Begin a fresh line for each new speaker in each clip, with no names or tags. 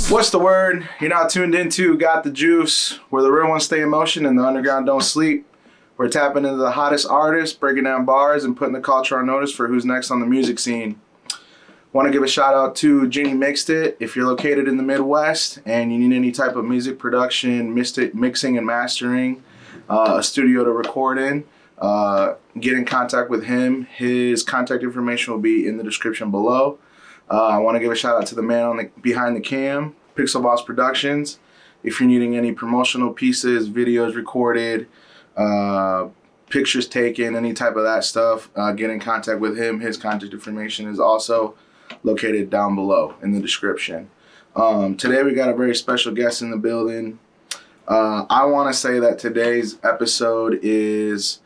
What's the word? You're now tuned into Got the Juice, where the real ones stay in motion and the underground don't sleep. We're tapping into the hottest artists, breaking down bars, and putting the culture on notice for who's next on the music scene. Want to give a shout out to Ginny Mixed It. If you're located in the Midwest and you need any type of music production, mixing and mastering, a studio to record in, get in contact with him. His contact information will be in the description below. I want to give a shout out to the man behind the cam, Pixel Boss Productions. If you're needing any promotional pieces, videos recorded, pictures taken, any type of that stuff, get in contact with him. His contact information is also located down below in the description. Today we got a very special guest in the building. I want to say that today's episode is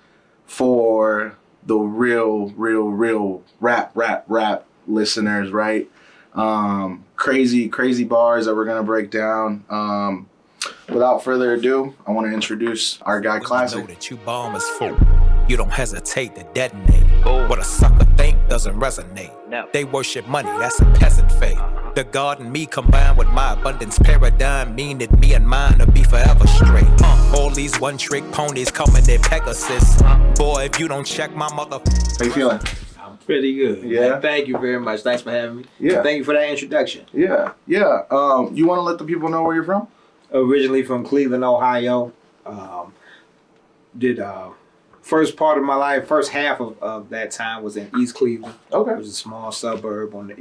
for the real rap listeners, right? Crazy bars that we're gonna break down. Without further ado, I want to introduce our guy Klazik.
You know that you bomb is full. You don't hesitate to detonate. What a sucker think doesn't resonate. No. They worship money, that's a peasant faith. The God in me combined with my abundance paradigm mean that me and mine will be forever straight. All these one-trick ponies coming in Pegasus. Boy, if you don't check my mother...
How you feeling?
I'm pretty good.
Yeah.
Man, thank you very much. Thanks for having me.
Yeah.
Thank you for that introduction.
Yeah. You want to let the people know where you're from?
Originally from Cleveland, Ohio. Did first part of my life, first half of that time was in East Cleveland.
Okay.
It was a small suburb on the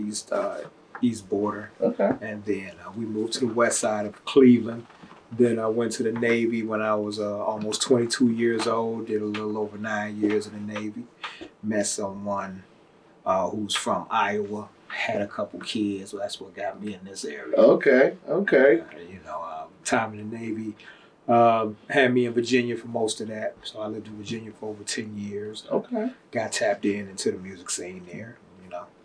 east border.
Okay.
And then we moved to the west side of Cleveland. Then I went to the Navy when I was almost 22 years old. Did a little over 9 years in the Navy. Met someone who's from Iowa. Had a couple kids. So that's what got me in this area.
Okay.
Time in the Navy had me in Virginia for most of that. So I lived in Virginia for over 10 years.
Okay.
Got tapped into the music scene there.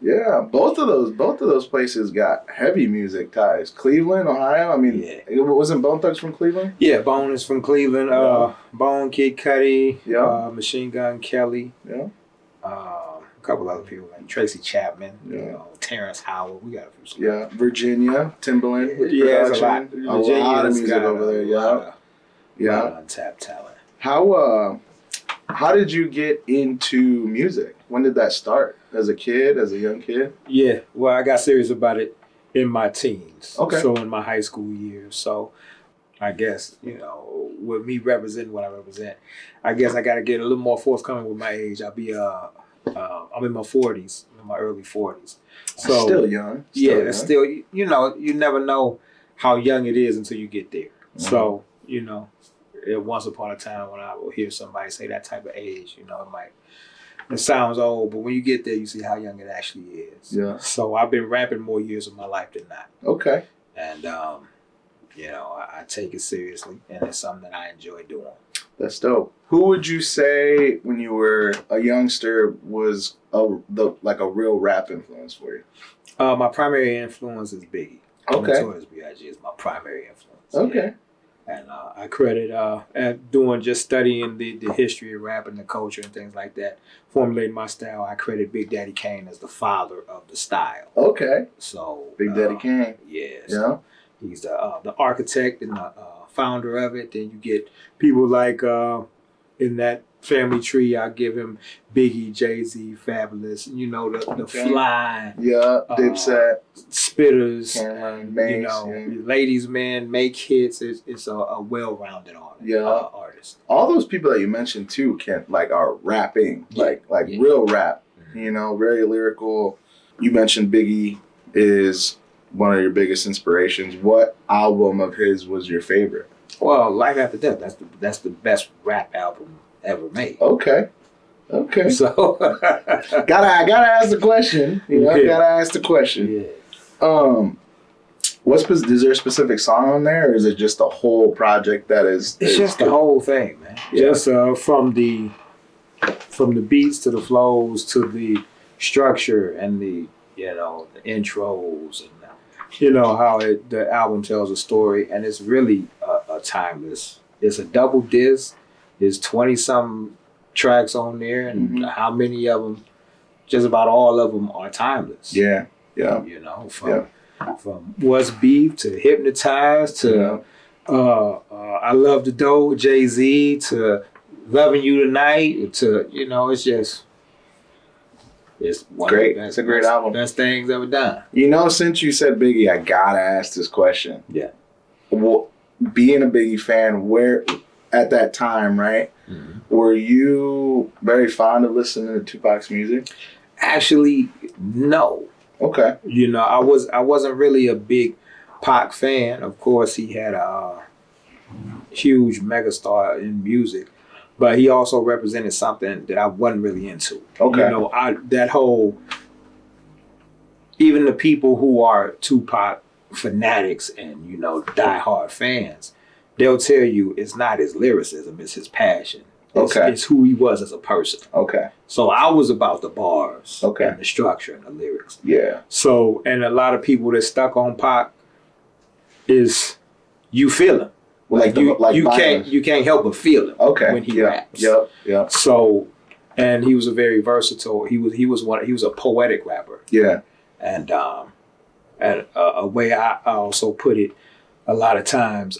Yeah, both of those places got heavy music ties. Cleveland, Ohio. I mean, wasn't Bone Thugs from Cleveland?
Yeah, Bone is from Cleveland. Bone, Kid Cudi, Machine Gun Kelly.
Yeah.
A couple other people like Tracy Chapman. Terrence Howard. We got a few. Schools.
Yeah, Virginia, Timberland. With
it's a lot.
A lot of music over there.
A lot of untapped talent.
How did you get into music? When did that start? As a kid, as a young kid?
Yeah, well, I got serious about it in my teens.
Okay.
So in my high school years. So I guess, with me representing what I represent, I guess I got to get a little more forthcoming with my age. I'm in my 40s, in my early 40s. So
still young.
Still, you never know how young it is until you get there. Mm-hmm. So, once upon a time when I will hear somebody say that type of age, it sounds old, but when you get there, you see how young it actually is.
Yeah.
So I've been rapping more years of my life than not.
Okay.
And, I take it seriously, and it's something that I enjoy doing.
That's dope. Who would you say, when you were a youngster, was a real rap influence for you?
My primary influence is Biggie.
Okay.
Notorious B.I.G. is my primary influence.
Okay.
Yeah. And I credit at doing just studying the history of rap and the culture and things like that, formulating my style. I credit Big Daddy Kane as the father of the style.
Okay.
So
Big Daddy Kane.
Yes.
Yeah.
He's the architect and the founder of it. Then you get people like in that family tree. I give him Biggie, Jay-Z, Fabulous. The Fly.
Yeah. Dipset.
Spitters.
Cameron, Mace,
ladies, men, make hits. It's a well-rounded artist.
All those people that you mentioned too are rapping, real rap.
Mm-hmm.
Very lyrical. You mentioned Biggie is one of your biggest inspirations. What album of his was your favorite?
Well, Life After Death. That's the best rap album ever made.
Okay.
So
gotta ask the question. Gotta ask the question.
Yeah.
Is there a specific song on there, or is it just a whole project that is?
It's just the whole thing, man.
Yeah.
Just from the beats to the flows to the structure and the intros and how the album tells a story, and it's really a timeless. It's a double disc. There's 20-something tracks on there, and how many of them? Just about all of them are timeless.
Yeah.
From From What's Beef to Hypnotized to I Love the Dough, Jay-Z to Loving You Tonight to, it's one
Great.
of the best,
It's a great album.
Best things ever done.
Since you said Biggie, I gotta ask this question.
Yeah.
Well, being a Biggie fan, where at that time, right? Mm-hmm. Were you very fond of listening to Tupac's music?
Actually, no.
Okay.
I wasn't really a big Pac fan. Of course, he had a huge megastar in music, but he also represented something that I wasn't really into.
Okay.
That whole, even the people who are Tupac fanatics and, diehard fans, they'll tell you it's not his lyricism, it's his passion. It's who he was as a person. Okay. So I was about the bars and the structure and the lyrics.
Yeah.
So, and a lot of people that stuck on Pac is you feel him. You can't help but feel him when he raps.
Yep.
So, and he was a very versatile. He was a poetic rapper.
Yeah.
And a way I also put it, a lot of times,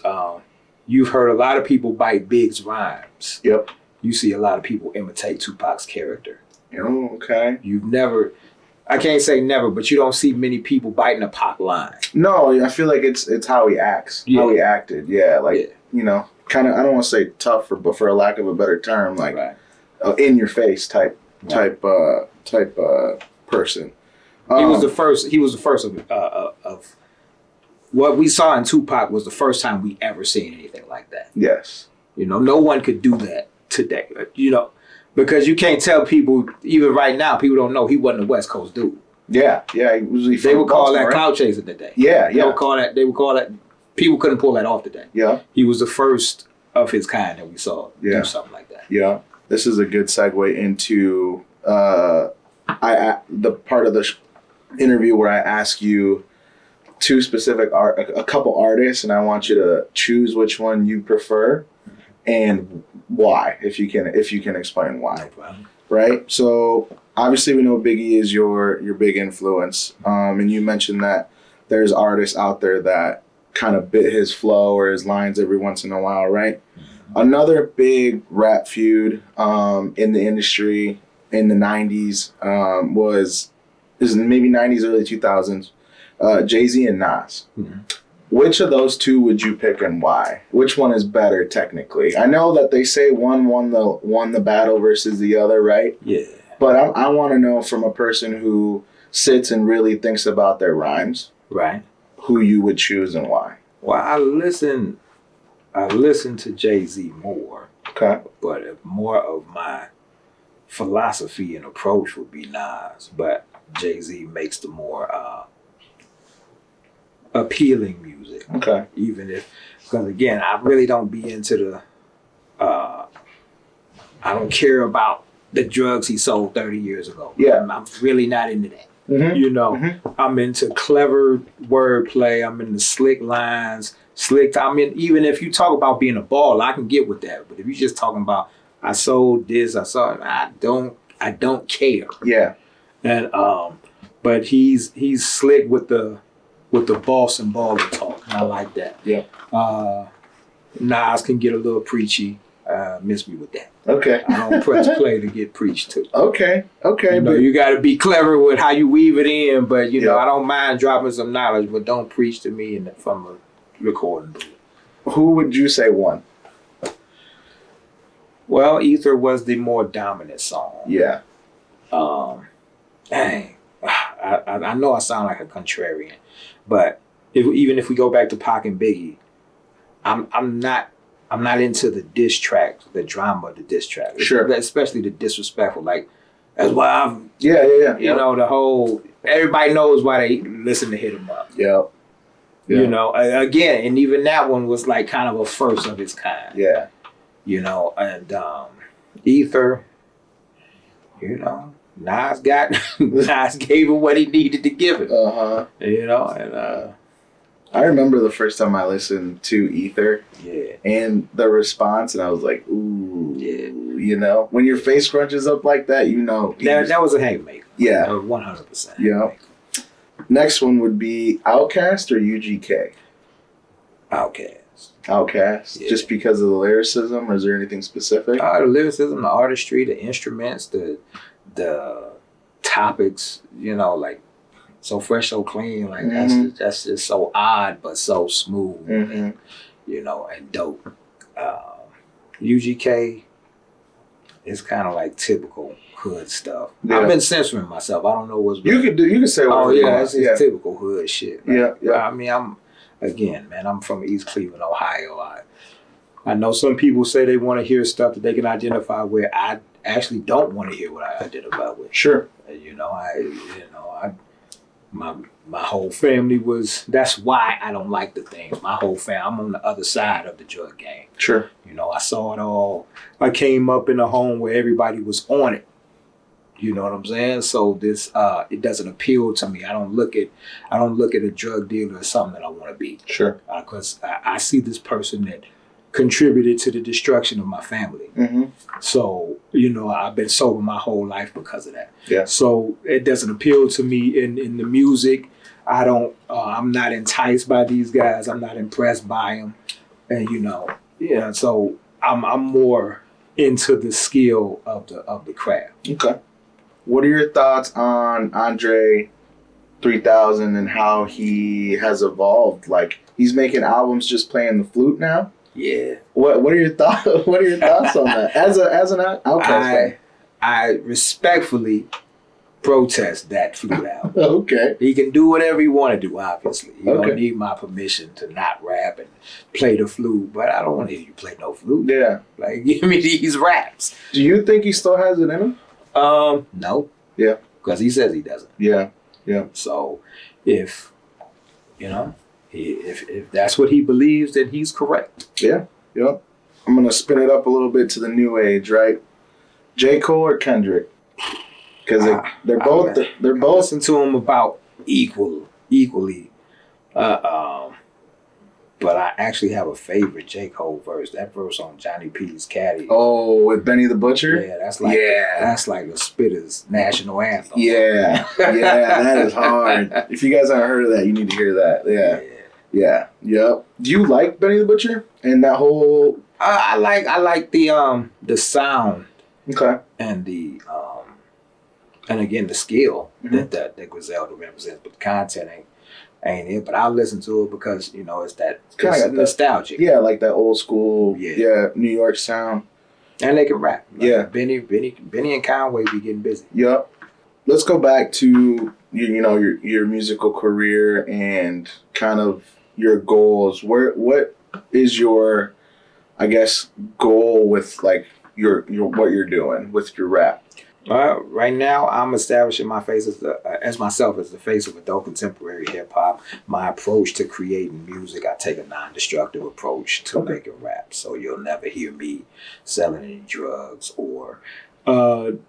you've heard a lot of people bite Big's rhymes.
Yep.
You see a lot of people imitate Tupac's character.
Oh, okay.
I can't say never, but you don't see many people biting a Pac line.
No, I feel like it's how he acts, how he acted. Yeah, kind of. I don't want to say tough, but for a lack of a better term, in your face type person.
He was the first. He was the first of what we saw in Tupac was the first time we ever seen anything like that.
Yes.
No one could do that today. Because you can't tell people, even right now, people don't know he wasn't a West Coast dude.
Yeah. They
would call that cloud chasing today.
Yeah.
They would call that. People couldn't pull that off today.
Yeah.
He was the first of his kind that we saw do something like that.
Yeah. This is a good segue into the part of the interview where I ask you two specific a couple artists, and I want you to choose which one you prefer and why, if you can explain why.
No problem.
Right? So obviously we know Biggie is your big influence, and you mentioned that there's artists out there that kind of bit his flow or his lines every once in a while, right? Mm-hmm. Another big rap feud in the industry in the 90s is maybe 90s, early 2000s, Jay-Z and Nas. Mm-hmm. Which of those two would you pick and why? Which one is better technically? I know that they say one won the battle versus the other, right?
Yeah.
But I want to know from a person who sits and really thinks about their rhymes,
right?
Who you would choose and why?
Well, I listen to Jay-Z more.
Okay.
But more of my philosophy and approach would be Nas. But Jay-Z makes the more appealing music.
Okay.
Because again, I really don't be into the, I don't care about the drugs he sold 30 years ago.
Yeah.
I'm really not into that.
Mm-hmm.
Mm-hmm. I'm into clever wordplay. I'm into slick lines, even if you talk about being a baller, I can get with that. But if you're just talking about, I sold this, I don't care. Yeah. And, but he's slick with the boss and baller talk. And I like that.
Yeah.
Nas can get a little preachy. Miss me with that.
Okay.
I don't press play to get preached to.
Okay.
You got to be clever with how you weave it in, but I don't mind dropping some knowledge, but don't preach to me from a recording booth.
Who would you say won?
Well, Ether was the more dominant song.
Yeah.
Dang. I know I sound like a contrarian, but even if we go back to Pac and Biggie, I'm not into the diss track, the drama of the diss track.
Sure.
Especially the disrespectful. Like, that's why I'm...
Yeah.
The whole... Everybody knows why they listen to Hit 'Em Up.
Yeah.
Again, and even that one was like kind of a first of its kind.
Yeah.
And Ether, Nas gave him what he needed to give him.
Uh-huh. I remember the first time I listened to Ether, and the response, and I was like, "Ooh, yeah." When your face crunches up like that,
that was a haymaker.
Yeah,
100%.
Yeah. Next one would be Outkast or UGK?
Outkast.
Outkast?
Yeah.
Just because of the lyricism, or is there anything specific?
The lyricism, the artistry, the instruments, the topics, you know, like so fresh, so clean. Like that's just so odd, but so smooth, and, you know, and dope. UGK is kind of like typical hood stuff. Yeah. I've been censoring myself. I don't know what's
you could say
whatever. Oh yeah, it's typical hood shit.
Like, yeah.
I mean, I'm from East Cleveland, Ohio. I know some people say they want to hear stuff that they can identify with. I actually don't want to hear what I identify with.
Sure.
My whole family was. That's why I don't like the things. My whole family. I'm on the other side of the drug game.
Sure.
You know, I saw it all. I came up in a home where everybody was on it. You know what I'm saying? So this it doesn't appeal to me. I don't look at a drug dealer as something that I want to be.
Sure.
Because I see this person that contributed to the destruction of my family. So, you know, I've been sober my whole life because of that.
Yeah. So
it doesn't appeal to me in the music. I'm not enticed by these guys. I'm not impressed by them. And, you know, yeah, so I'm more into the skill of the craft.
Okay. What are your thoughts on Andre 3000 and how he has evolved? Like, he's making albums just playing the flute now?
Yeah.
What are your thoughts? What are your thoughts on that? As an Outkast,
I respectfully protest that flute album.
Okay.
He can do whatever he want to do. Obviously, you don't need my permission to not rap and play the flute. But I don't want to hear you play no flute.
Yeah.
Like, give me these raps.
Do you think he still has it in him?
No.
Yeah.
Because he says he doesn't.
Yeah. Yeah.
So, if you know. If that's what he believes, then he's correct.
Yeah, yep. I'm gonna spin it up a little bit to the new age, right? J. Cole or Kendrick? Because they're both.
Listen to them about equally. But I actually have a favorite J. Cole verse. That verse on Johnny P's Caddy.
Oh, with Benny the Butcher?
Yeah, that's like the Spitter's national anthem.
Yeah, that is hard. If you guys haven't heard of that, you need to hear that. Yeah. Yep. Do you like Benny the Butcher and that whole?
I like the sound.
Okay.
And the and again the skill that Griselda represents, but the content ain't it. But I'll listen to it because, you know, it's nostalgic.
Yeah, like that old school. Yeah, New York sound.
And they can rap. Like
Benny
and Conway be getting busy.
Yep. Let's go back to your musical career and kind of your goals. What is your, I guess, goal with like your what you're doing with your rap?
Right now, I'm establishing my face as myself as the face of adult contemporary hip hop. My approach to creating music, I take a non-destructive approach to making rap. So you'll never hear me selling any drugs or, killing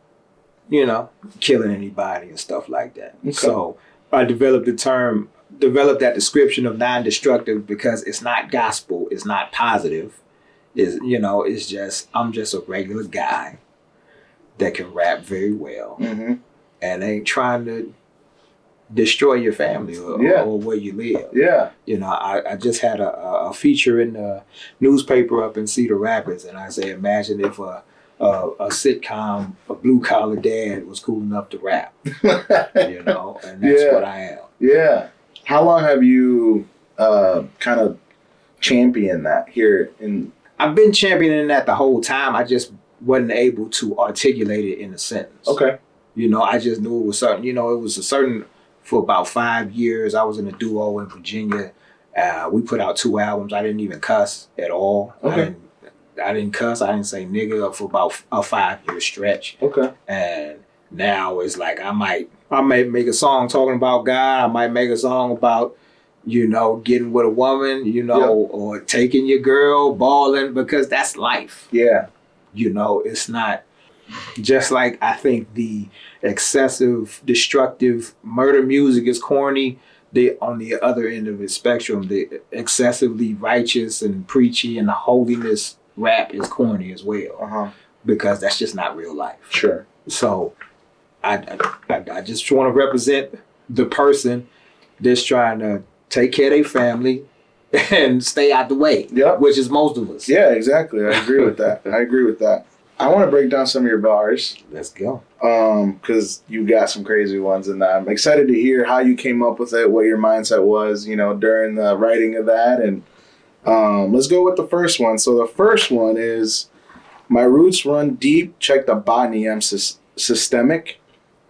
anybody and stuff like that. Okay. So I developed that description of non-destructive because it's not gospel, it's not positive. It's just I'm just a regular guy that can rap very well and ain't trying to destroy your family or where you live. Yeah. You know, I just had a feature in the newspaper up in Cedar Rapids, and I say, imagine if a sitcom, a blue collar dad was cool enough to rap. And that's what I am. Yeah.
How long have you kind of championed that here in?
I've been championing that the whole time. I just wasn't able to articulate it in a sentence.
Okay.
I just knew it was certain. It was a certain, for about 5 years, I was in a duo in Virginia. We put out 2 albums. I didn't even cuss at all.
Okay.
I didn't cuss. I didn't say nigga for about a 5-year stretch. Okay. And now it's like I might make a song talking about God. I might make a song about, getting with a woman, or taking your girl, balling, because that's life. Yeah. It's not just like I think the excessive, destructive murder music is corny. On the other end of the spectrum, the excessively righteous and preachy and the holiness rap is corny as well. Because that's just not real life.
Sure.
So I just want to represent the person just trying to take care of their family and stay out the way.
Yep.
Which is most of us.
Yeah, exactly. I agree with that. I want to break down some of your bars.
Let's go.
Because you got some crazy ones, and I'm excited to hear how you came up with it, what your mindset was, during the writing of that. And let's go with the first one. So the first one is, my roots run deep, check the botany, I'm systemic.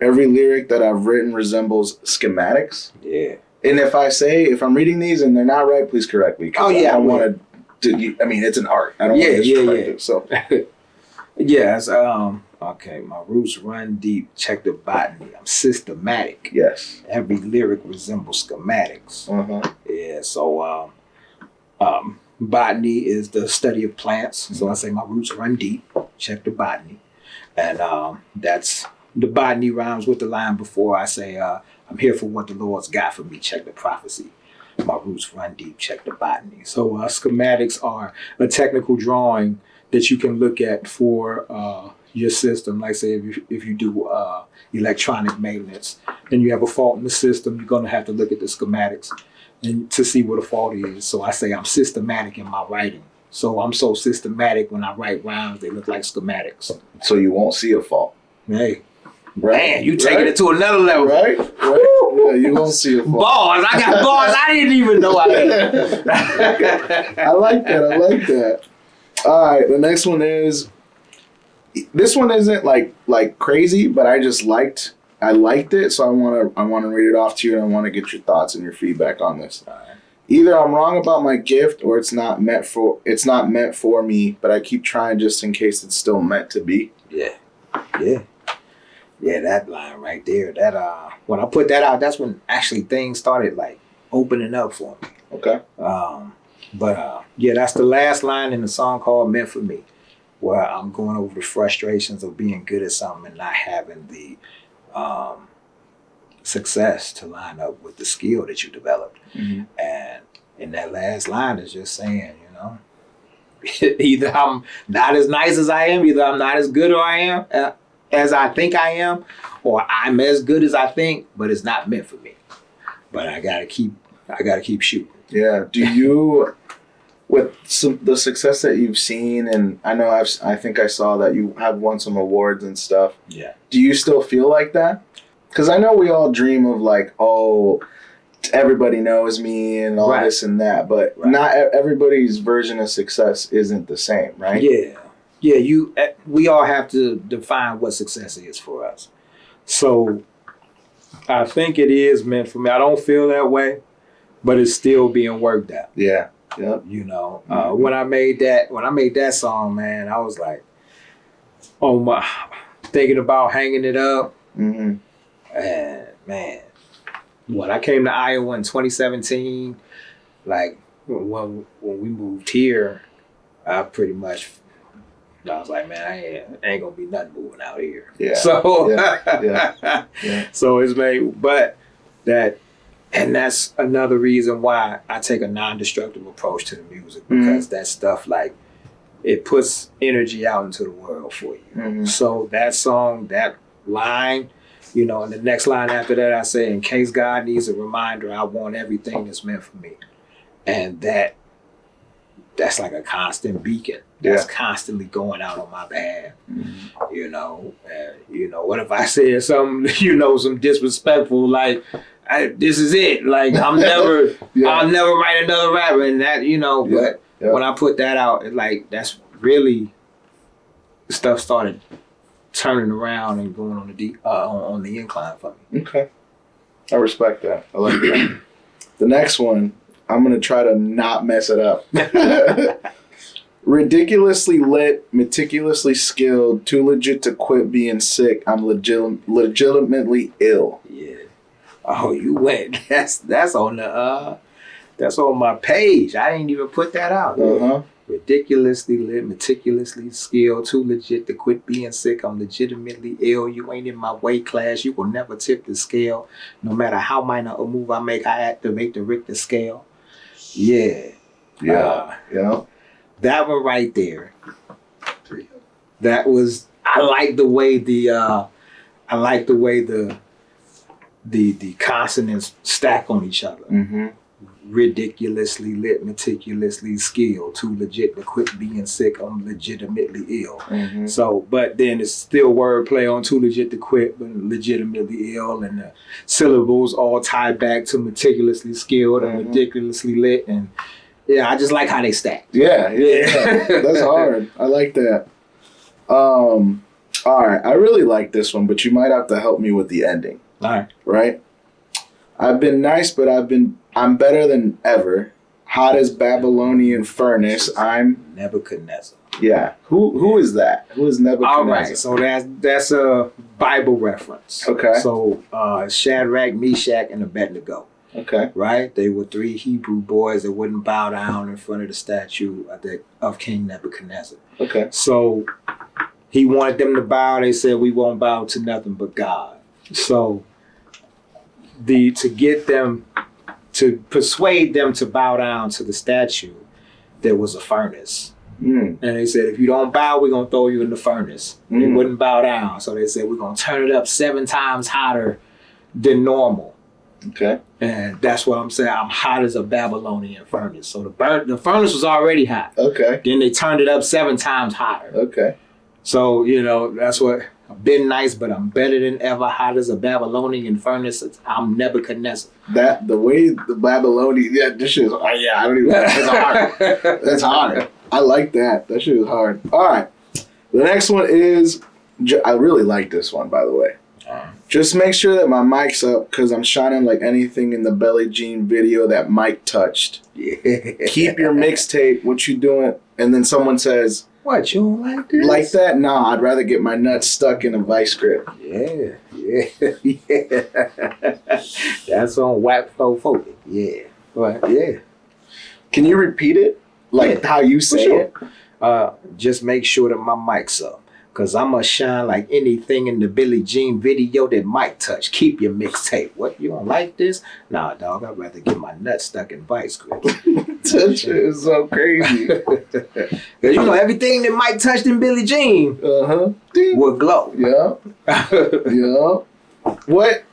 Every lyric that I've written resembles schematics.
Yeah.
And if I'm reading these and they're not right, please correct me.
Oh, yeah.
I don't want to, it's an art. I don't want to disrespect it. So.
Yes. Okay. My roots run deep. Check the botany. I'm systematic.
Yes.
Every lyric resembles schematics.
Uh-huh.
Yeah. So, botany is the study of plants. So I say my roots run deep. Check the botany, and that's the botany rhymes with the line before I say I'm here for what the Lord's got for me. Check the prophecy. My roots run deep. Check the botany. So schematics are a technical drawing that you can look at for your system. Like say if you do electronic maintenance and you have a fault in the system, you're going to have to look at the schematics and to see what a fault is. So I say I'm systematic in my writing. So I'm so systematic when I write rhymes, they look like schematics.
So you won't see a fault.
Hey,
Right.
man, you taking it to another level.
Right? Yeah, you won't see a fault.
Bars, I got bars I didn't even know I had.
I like that. All right, the next one is, this one isn't like crazy, but I liked it, so I want to read it off to you, and I want to get your thoughts and your feedback on this.
All right.
Either I'm wrong about my gift, or it's not meant for me, but I keep trying just in case it's still meant to be.
Yeah, that line right there. That when I put that out, that's when actually things started like opening up for me.
Okay.
But that's the last line in the song called "Meant for Me," where I'm going over the frustrations of being good at something and not having the success to line up with the skill that you developed.
Mm-hmm.
And in that last line is just saying, either I'm not as nice as I am, either I'm not as good as I think I am, or I'm as good as I think, but it's not meant for me. But I gotta keep shooting.
Yeah. Do you, with the success that you've seen, and I know I think I saw that you have won some awards and stuff.
Yeah.
Do you still feel like that? Because I know we all dream of like, oh, everybody knows me and all this and that, but not everybody's version of success isn't the same, right?
Yeah. We all have to define what success is for us. So I think it is meant for me. I don't feel that way, but it's still being worked out.
Yeah. Yep.
When I made that song, man, I was like, thinking about hanging it up.
Mm-hmm.
And man, when I came to Iowa in 2017, like when we moved here, I was like, man, I ain't gonna be nothing moving out here.
Yeah.
So,
yeah.
So it's made, and that's another reason why I take a non-destructive approach to the music, because that stuff, like, it puts energy out into the world for you.
Mm-hmm.
So that song, that line, and the next line after that, I say, in case God needs a reminder, I want everything that's meant for me. And that's like a constant beacon that's constantly going out on my behalf. Mm-hmm. What if I said something, some disrespectful, like, this is it. Like, I'll never write another rapper, and that, but when I put that out, like, that's really, stuff started turning around and going on the incline for me.
Okay. I respect that. I like that. The next one, I'm going to try to not mess it up. Ridiculously lit, meticulously skilled, too legit to quit being sick. I'm legitimately ill.
Yeah. Oh, you went. That's on my page. I didn't even put that out.
Uh-huh.
Ridiculously lit, meticulously skilled, too legit to quit being sick. I'm legitimately ill. You ain't in my weight class. You will never tip the scale. No matter how minor a move I make, I activate the Richter scale. Yeah. That one right there. That was. I like the way the the consonants stack on each other.
Mm-hmm.
Ridiculously lit, meticulously skilled, too legit to quit being sick, I'm legitimately ill.
Mm-hmm.
So, but then it's still wordplay on too legit to quit, but legitimately ill, and the syllables all tied back to meticulously skilled and ridiculously lit, and yeah, I just like how they stack.
Yeah. That's hard. I like that. All right, I really like this one, but you might have to help me with the ending.
All right.
Right? I've been nice, but I'm better than ever. Hot as Babylonian furnace. I'm
Nebuchadnezzar.
Yeah. Who is that? Who is Nebuchadnezzar?
All right, so that's a Bible reference.
Okay.
So Shadrach, Meshach, and Abednego.
Okay.
Right? They were 3 Hebrew boys that wouldn't bow down in front of the statue of King Nebuchadnezzar.
Okay.
So he wanted them to bow. They said, we won't bow to nothing but God. So to persuade them to bow down to the statue, there was a furnace. And they said, if you don't bow, we're going to throw you in the furnace. They wouldn't bow down. So they said, we're going to turn it up 7 times hotter than normal.
Okay.
And that's what I'm saying. I'm hot as a Babylonian furnace. So the furnace was already hot. Okay. Then they turned it up 7 times hotter.
Okay.
So, that's what, I've been nice, but I'm better than ever, hot as a Babylonian furnace. I'm Nebuchadnezzar.
The way the Babylonian, this shit is, I don't even, that's hard. That's hard. I like that. That shit is hard. All right. The next one is, I really like this one, by the way. Just make sure that my mic's up because I'm shining like anything in the Belly Jean video that Mike touched. Yeah. Keep your mixtape. What you doing? And then someone says,
what, you don't like this?
Like that? Nah, I'd rather get my nuts stuck in a vice grip.
Yeah. That's on Whack Flow Phobic. Yeah. But yeah.
Can you repeat it? Like how you say it?
Just make sure that my mic's up. Cause I'ma shine like anything in the Billie Jean video that Mike touched. Keep your mixtape. What, you don't like this? Nah, dog, I'd rather get my nuts stuck in vice grip.
That shit is so crazy.
Cause everything that Mike touched in Billie Jean would glow.
Yeah. What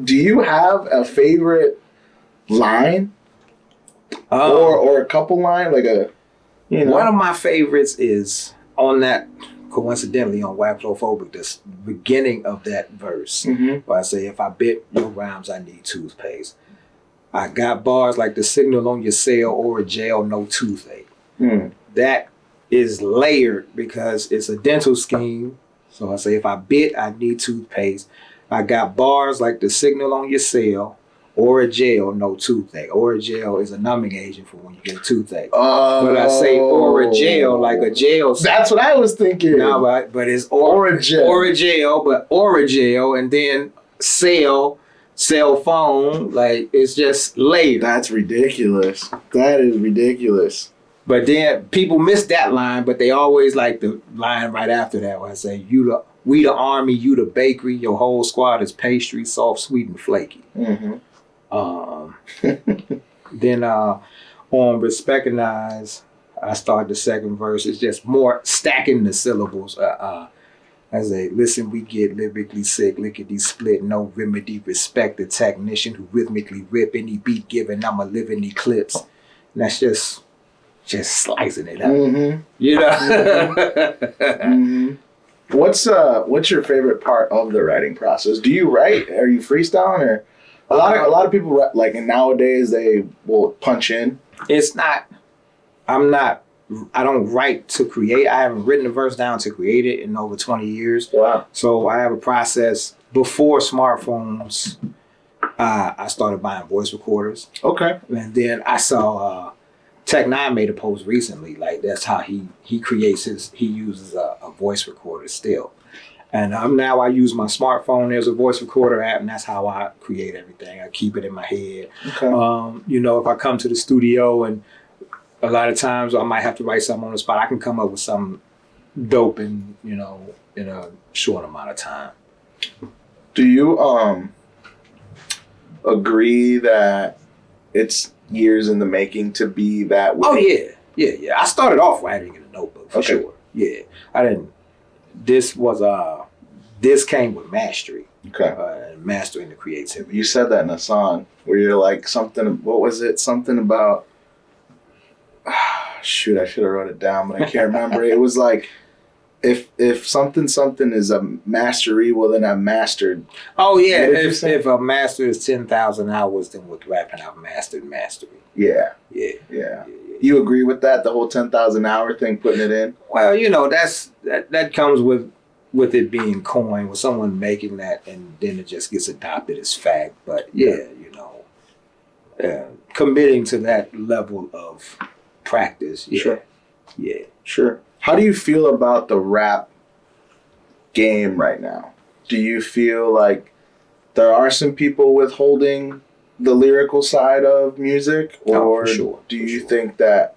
do you have a favorite line? Or a couple line? Like
one of my favorites is on that, coincidentally, on Waprophobic, the beginning of that verse, where I say, if I bit your rhymes, I need toothpaste. I got bars like the signal on your cell or a jail, no toothache. That is layered because it's a dental scheme. So I say, if I bit, I need toothpaste. I got bars like the signal on your cell or a jail, no toothache. Or a jail is a numbing agent for when you get a toothache. But I say or a jail, like a jail.
That's what I was thinking.
No, but it's or a jail, but or a jail, and then cell phone, like it's just later.
That's ridiculous. That is ridiculous.
But then people miss that line, but they always like the line right after that where I say, we the army, you the bakery, your whole squad is pastry, soft, sweet, and flaky. Then on Respectinize, I start the second verse. It's just more stacking the syllables. I say, listen, we get lyrically sick, lickety split, no remedy, respect the technician who rhythmically rip any beat given, I'm a living eclipse. And that's just slicing it up.
What's your favorite part of the writing process? Do you write? Are you freestyling or? A lot of people like nowadays they will punch in.
I don't write to create. I haven't written a verse down to create it in over 20 years. Wow. So I have a process. Before smartphones, I started buying voice recorders. Okay. And then I saw Tech Nine made a post recently. Like that's how he uses a voice recorder still. And I use my smartphone as a voice recorder app, and that's how I create everything. I keep it in my head. Okay. If I come to the studio, and a lot of times I might have to write something on the spot, I can come up with something dope in a short amount of time.
Do you agree that it's years in the making to be that way?
Oh yeah. I started off writing in a notebook for sure. Yeah, I didn't. This this came with mastery.
Okay.
Mastering the creativity.
You said that in a song where you're like something. What was it? Something about. Shoot, I should have wrote it down, but I can't remember. It was like, if something is a mastery, well then I'm mastered.
Oh yeah, if a master is 10,000 hours, then with rapping I've mastered mastery.
Yeah. You agree with that? The whole 10,000 hour thing, putting it in.
Well, that comes with it being coined, with someone making that, and then it just gets adopted as fact. But committing to that level of practice. Yeah.
Sure. How do you feel about the rap game right now? Do you feel like there are some people withholding the lyrical side of music, or do you think that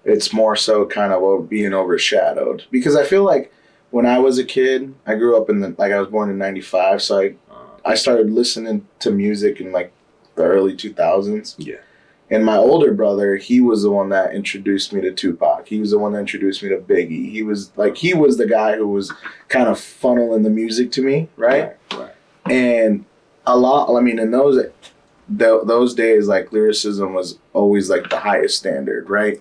it's more so kind of being overshadowed? Because I feel like when I was a kid, I grew up I was born in '95, so I started listening to music in like the early 2000s.
Yeah.
And my older brother, he was the one that introduced me to Tupac. He was the one that introduced me to Biggie. He was the guy who was kind of funneling the music to me, right? And in those days, like, lyricism was always like the highest standard, right?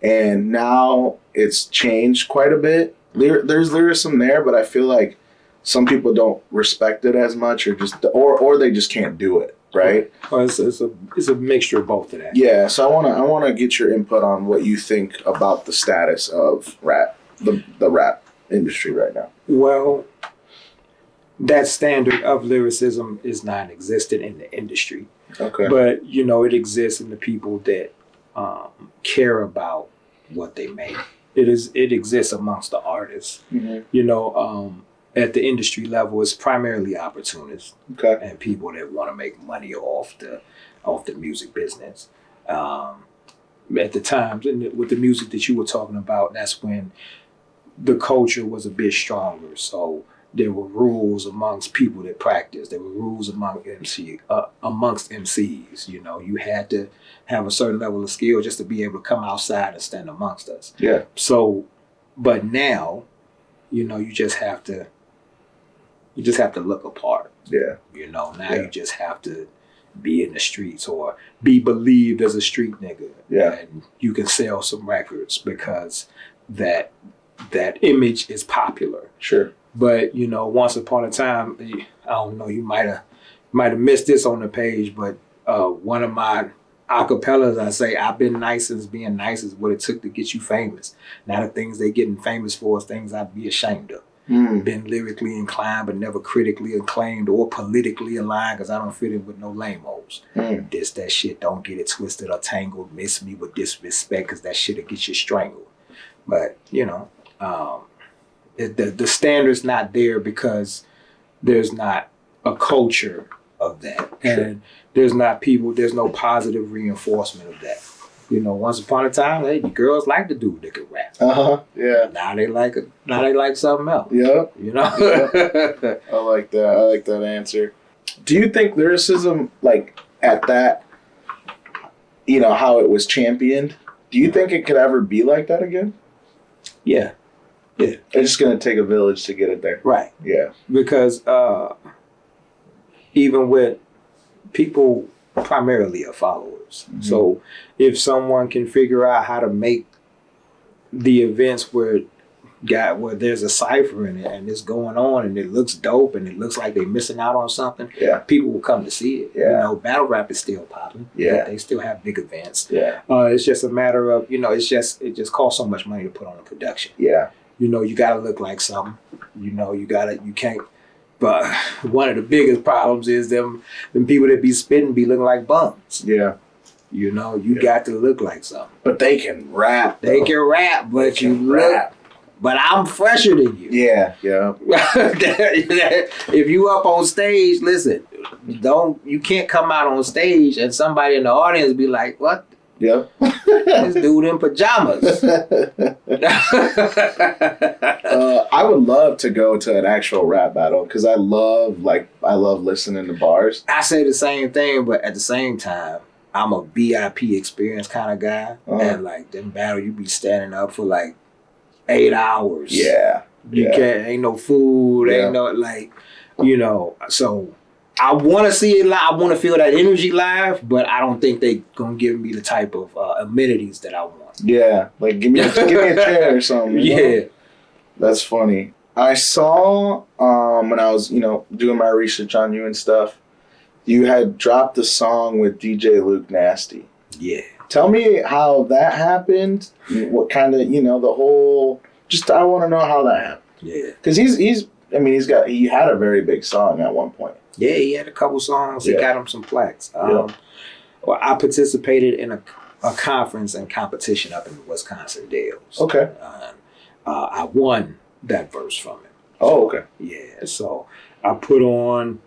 And now it's changed quite a bit. There's lyricism there, but I feel like some people don't respect it as much, or they just can't do it. Right.
Well, it's a mixture of both of that.
Yeah. So I wanna get your input on what you think about the status of rap, the rap industry right now.
Well, that standard of lyricism is non-existent in the industry.
Okay.
But it exists in the people that care about what they make. It exists amongst the artists.
Mm-hmm.
At the industry level, it's primarily opportunists and people that want to make money off the music business. At the times, with the music that you were talking about, that's when the culture was a bit stronger. So there were rules amongst people that practice. There were rules amongst MCs. You had to have a certain level of skill just to be able to come outside and stand amongst us.
Yeah.
So, but now, you just have to look apart.
Yeah.
You just have to be in the streets or be believed as a street nigga.
Yeah.
And you can sell some records because that image is popular.
Sure.
But, once upon a time, I don't know, you might have missed this on the page, but one of my acapellas, I say, I've been nice since being nice is what it took to get you famous. Now the things they getting famous for is things I'd be ashamed of. Been lyrically inclined, but never critically acclaimed or politically aligned, because I don't fit in with no lame-os. This, that shit, don't get it twisted or tangled. Miss me with disrespect, because that shit'll get you strangled. But, the standard's not there because there's not a culture of that. Sure. And there's no positive reinforcement of that. Once upon a time, hey, the girls like to do nigga rap.
Yeah.
Now they like something else.
Yep.
Yeah.
I like that answer. Do you think lyricism, like, at that, how it was championed, do you think it could ever be like that again?
Yeah.
It's just gonna take a village to get it there.
Right.
Yeah.
Because even with people primarily are followers. Mm-hmm. So if someone can figure out how to make the events where there's a cipher in it and it's going on and it looks dope and it looks like they're missing out on something, people will come to see it.
Yeah.
Battle rap is still popping.
Yeah.
They still have big events.
Yeah.
It's just a matter of, it just costs so much money to put on a production.
Yeah.
You gotta look like something. You can't. But one of the biggest problems is them people that be spitting be looking like bums.
Yeah.
You got to look like something.
But they can rap.
They can rap, but look. But I'm fresher than you.
Yeah, yeah.
If you up on stage, listen, you can't come out on stage and somebody in the audience be like, what?
Yeah.
This dude in pajamas.
I would love to go to an actual rap battle because I love listening to bars.
I say the same thing, but at the same time, I'm a VIP experience kind of guy. And like them battle, you be standing up for like 8 hours.
Yeah.
You can't, ain't no food, ain't no, like, you know, so I want to see it live. I want to feel that energy live, but I don't think they going to give me the type of amenities that I want.
Yeah, like give me a chair or something. You know? That's funny. I saw when I was, doing my research on you and stuff, you had dropped a song with DJ Luke Nasty.
Yeah. Tell
me how that happened. What kind of, the whole, I want to know how that happened.
Yeah.
Because he had a very big song at one point.
Yeah, he had a couple songs. He got him some plaques. Well, I participated in a conference and competition up in Wisconsin Dells.
Okay.
I won that verse from him.
Oh, okay.
Yeah, so I put on,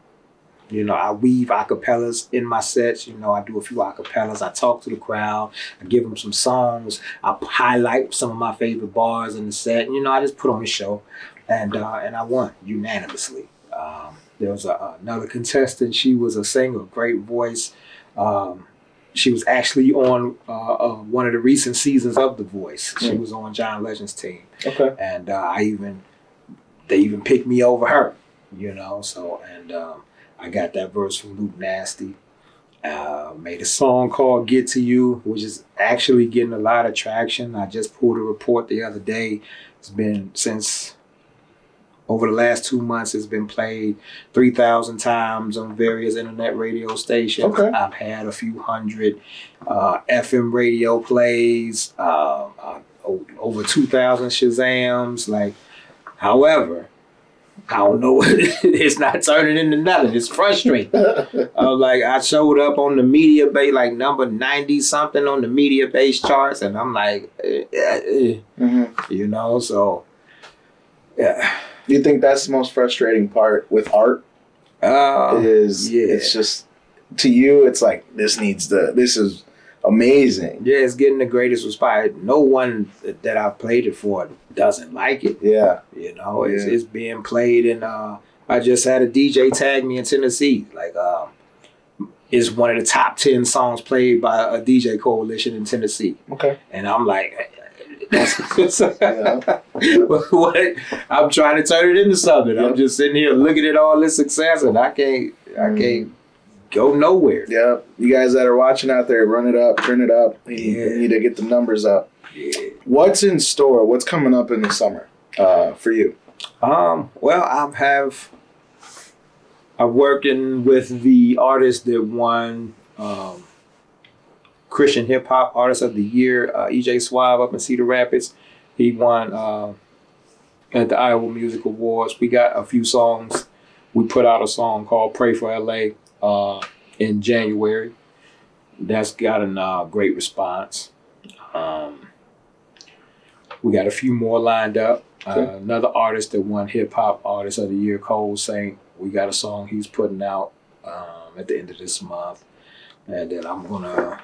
I weave acapellas in my sets. I do a few acapellas. I talk to the crowd. I give them some songs. I highlight some of my favorite bars in the set. I just put on a show, and I won unanimously. There was another contestant. She was a singer, great voice. She was actually on one of the recent seasons of The Voice. She was on John Legend's team. Okay. And they even picked me over her, So, I got that verse from Luke Nasty. Made a song called Get to You, which is actually getting a lot of traction. I just pulled a report the other day. It's been since over the last 2 months, it's been played 3,000 times on various internet radio stations. Okay. I've had a few hundred FM radio plays, over 2,000 Shazams. However, I don't know. It's not turning into nothing. It's frustrating. I showed up on the media base, number 90 something on the media base charts, and I'm like, so yeah.
Do you think that's the most frustrating part with art? It's just, to you, it's like, this is amazing.
Yeah, it's getting the greatest response. No one that I've played it for doesn't like it.
Yeah.
It's being played, and I just had a DJ tag me in Tennessee. It's one of the top 10 songs played by a DJ coalition in Tennessee. Okay. And I'm like, what? I'm trying to turn it into something. Yep. I'm just sitting here looking at all this success, and I can't go nowhere.
Yeah, you guys that are watching out there, run it up, print it up. You need to get the numbers up. Yeah. What's in store? What's coming up in the summer for you?
Well, I'm working with the artist that won Christian Hip Hop Artist of the Year, EJ Suave up in Cedar Rapids. He won at the Iowa Music Awards. We got a few songs. We put out a song called Pray for LA in January. That's gotten a great response. We got a few more lined up. Another artist that won Hip Hop Artist of the Year, Cole Saint. We got a song he's putting out at the end of this month. And then I'm going to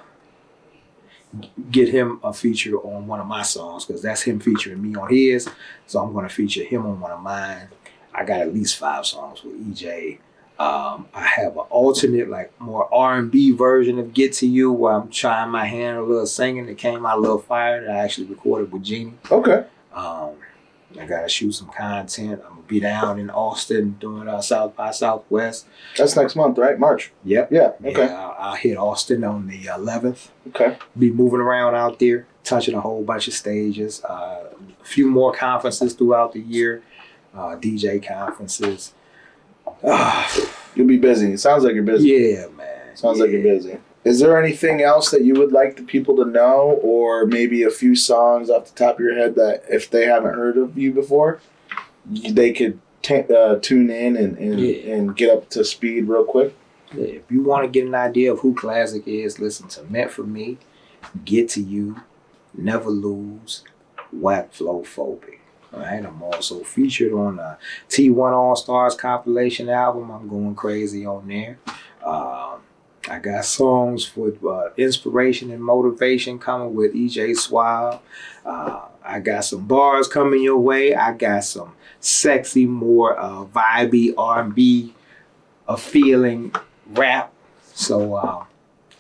get him a feature on one of my songs, because that's him featuring me on his. So I'm going to feature him on one of mine. I got at least 5 songs with EJ. I have an alternate, more R&B version of Get to You, where I'm trying my hand a little singing. It came out a little fire that I actually recorded with Jeannie. Okay. I got to shoot some content. I'm going to be down in Austin doing South by Southwest.
That's next month, right? March?
Yep.
Yeah, okay.
Yeah, I'll hit Austin on the 11th.
Okay.
Be moving around out there, touching a whole bunch of stages. A few more conferences throughout the year, DJ conferences.
You'll be busy. It sounds like you're busy.
Yeah, man.
Sounds like you're busy. Is there anything else that you would like the people to know, or maybe a few songs off the top of your head that if they haven't heard of you before, they could tune in and get up to speed real quick?
Yeah, if you want to get an idea of who Klazik is, listen to Meant for Me, Get to You, Never Lose, Whack Flow Phobic. All right, I'm also featured on the T1 All Stars compilation album. I'm going crazy on there. I got songs with inspiration and motivation coming with EJ Suave. I got some bars coming your way. I got some sexy, more vibey R&B, feeling rap. So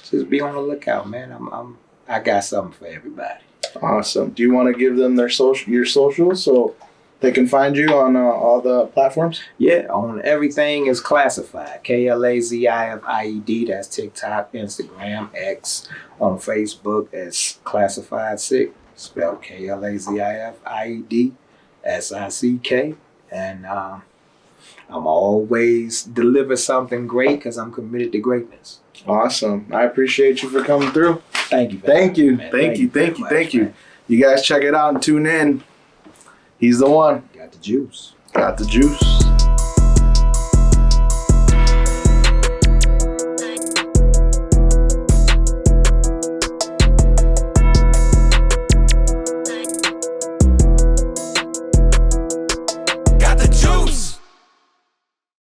just be on the lookout, man. I got something for everybody.
Awesome. Do you want to give them your socials so They can find you on all the platforms.
Yeah, on everything is Klazified. Klazified. That's TikTok, Instagram, X. On Facebook, it's Klazified Sick, spelled KLAZIFIED And I'm always deliver something great because I'm committed to greatness.
Awesome. I appreciate you for coming through.
Thank you.
Thank you.
Man.
Thank you.
very
Thank you.
much,
Thank you.
man.
You guys check it out and tune in. He's the one.
Got the juice.
Got the juice.